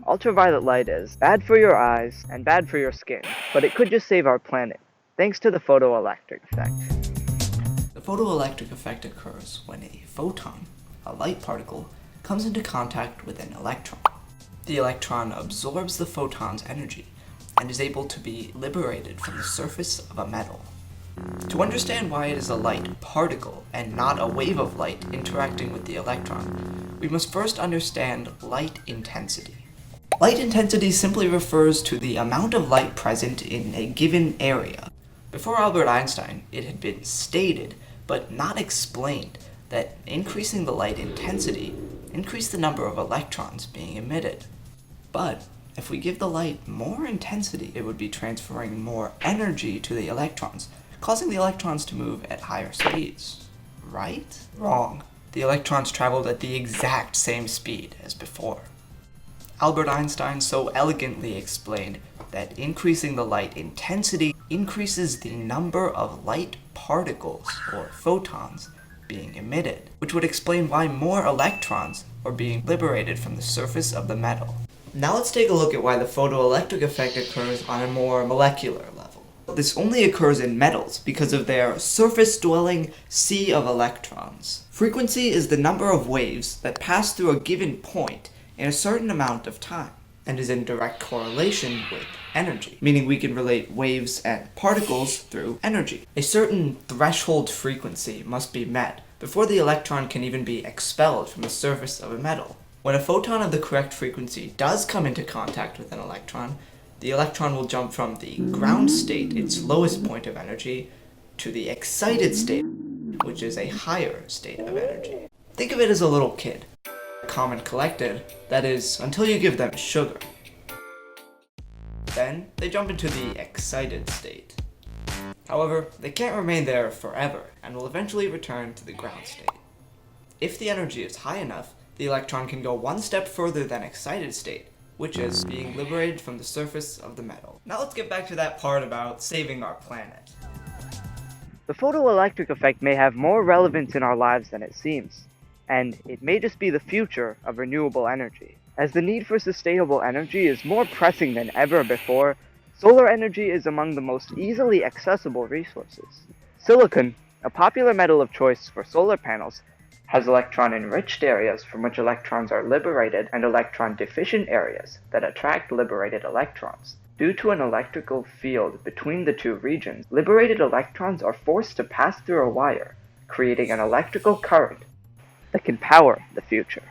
Ultraviolet light is bad for your eyes and bad for your skin, but it could just save our planet, thanks to the photoelectric effect. The photoelectric effect occurs when a photon, a light particle, comes into contact with an electron. The electron absorbs the photon's energy and is able to be liberated from the surface of a metal. To understand why it is a light particle and not a wave of light interacting with the electron, we must first understand light intensity. Light intensity simply refers to the amount of light present in a given area. Before Albert Einstein, it had been stated, but not explained, that increasing the light intensity increased the number of electrons being emitted. But if we give the light more intensity, it would be transferring more energy to the electrons, causing the electrons to move at higher speeds. Right? Wrong. The electrons traveled at the exact same speed as before. Albert Einstein so elegantly explained that increasing the light intensity increases the number of light particles, or photons, being emitted, which would explain why more electrons are being liberated from the surface of the metal. Now let's take a look at why the photoelectric effect occurs on a more molecular level. This only occurs in metals because of their surface-dwelling sea of electrons. Frequency is the number of waves that pass through a given point in a certain amount of time, and is in direct correlation with energy, meaning we can relate waves and particles through energy. A certain threshold frequency must be met before the electron can even be expelled from the surface of a metal. When a photon of the correct frequency does come into contact with an electron, the electron will jump from the ground state, its lowest point of energy, to the excited state, which is a higher state of energy. Think of it as a little kid. Calm and collected, that is, until you give them sugar. Then, they jump into the excited state. However, they can't remain there forever, and will eventually return to the ground state. If the energy is high enough, the electron can go one step further than excited state, which is being liberated from the surface of the metal. Now let's get back to that part about saving our planet. The photoelectric effect may have more relevance in our lives than it seems, and it may just be the future of renewable energy. As the need for sustainable energy is more pressing than ever before, solar energy is among the most easily accessible resources. Silicon, a popular metal of choice for solar panels, has electron-enriched areas from which electrons are liberated and electron-deficient areas that attract liberated electrons. Due to an electrical field between the two regions, liberated electrons are forced to pass through a wire, creating an electrical current that can power the future.